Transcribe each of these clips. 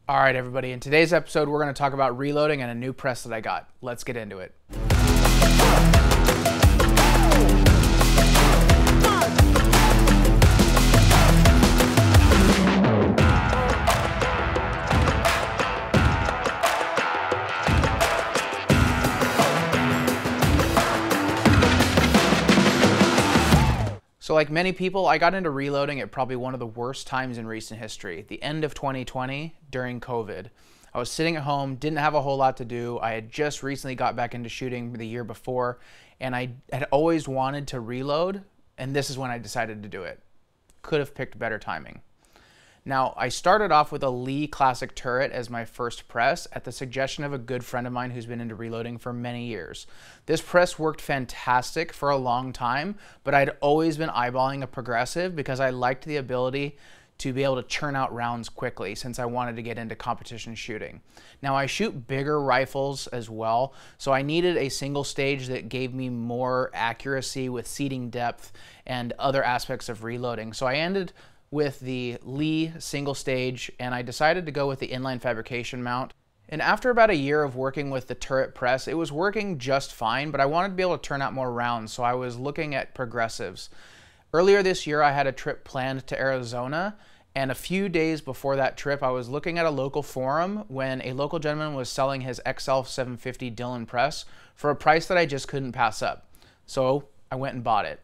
All right, everybody, in today's episode, we're going to talk about reloading and a new press that I got. Let's get into it. So like many people, I got into reloading at probably one of the worst times in recent history, the end of 2020 during COVID. I was sitting at home, didn't have a whole lot to do. I had just recently got back into shooting the year before, and I had always wanted to reload, and this is when I decided to do it. Could have picked better timing. Now, I started off with a Lee Classic turret as my first press at the suggestion of a good friend of mine who's been into reloading for many years. This press worked fantastic for a long time, but I'd always been eyeballing a progressive because I liked the ability to be able to churn out rounds quickly since I wanted to get into competition shooting. Now, I shoot bigger rifles as well, so I needed a single stage that gave me more accuracy with seating depth and other aspects of reloading. So I ended with the Lee single stage, and I decided to go with the inline fabrication mount. And after about a year of working with the turret press, it was working just fine, but I wanted to be able to turn out more rounds, so I was looking at progressives. Earlier this year, I had a trip planned to Arizona, and a few days before that trip, I was looking at a local forum when a local gentleman was selling his XL750 Dillon press for a price that I just couldn't pass up. So I went and bought it.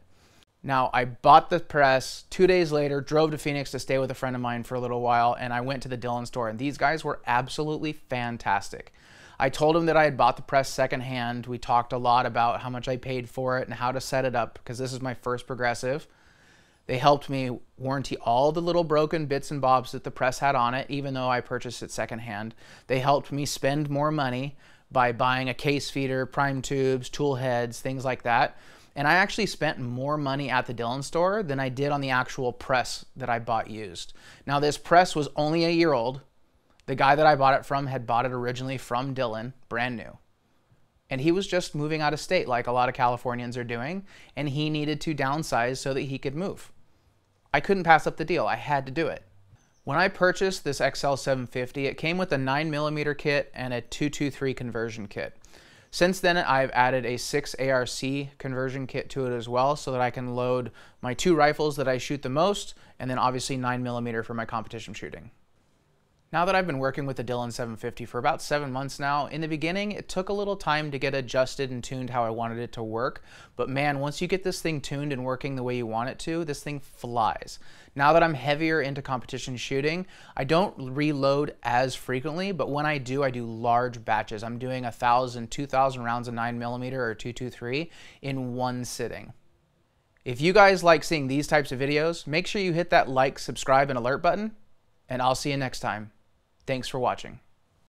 Now, I bought the press 2 days later, drove to Phoenix to stay with a friend of mine for a little while, and I went to the Dillon store, and these guys were absolutely fantastic. I told them that I had bought the press secondhand. We talked a lot about how much I paid for it and how to set it up, because this is my first progressive. They helped me warranty all the little broken bits and bobs that the press had on it, even though I purchased it secondhand. They helped me spend more money by buying a case feeder, prime tubes, tool heads, things like that. And I actually spent more money at the Dillon store than I did on the actual press that I bought used. Now, this press was only a year old. The guy that I bought it from had bought it originally from Dillon, brand new. And he was just moving out of state like a lot of Californians are doing, and he needed to downsize so that he could move. I couldn't pass up the deal. I had to do it. When I purchased this XL750, it came with a 9mm kit and a 223 conversion kit. Since then, I've added a 6 ARC conversion kit to it as well so that I can load my two rifles that I shoot the most, and then obviously 9mm for my competition shooting. Now that I've been working with the Dillon 750 for about 7 months now, in the beginning it took a little time to get adjusted and tuned how I wanted it to work, but man, once you get this thing tuned and working the way you want it to, this thing flies. Now that I'm heavier into competition shooting, I don't reload as frequently, but when I do large batches. I'm doing 1,000, 2,000 rounds of 9mm or 223 in one sitting. If you guys like seeing these types of videos, make sure you hit that like, subscribe, and alert button, and I'll see you next time. Thanks for watching.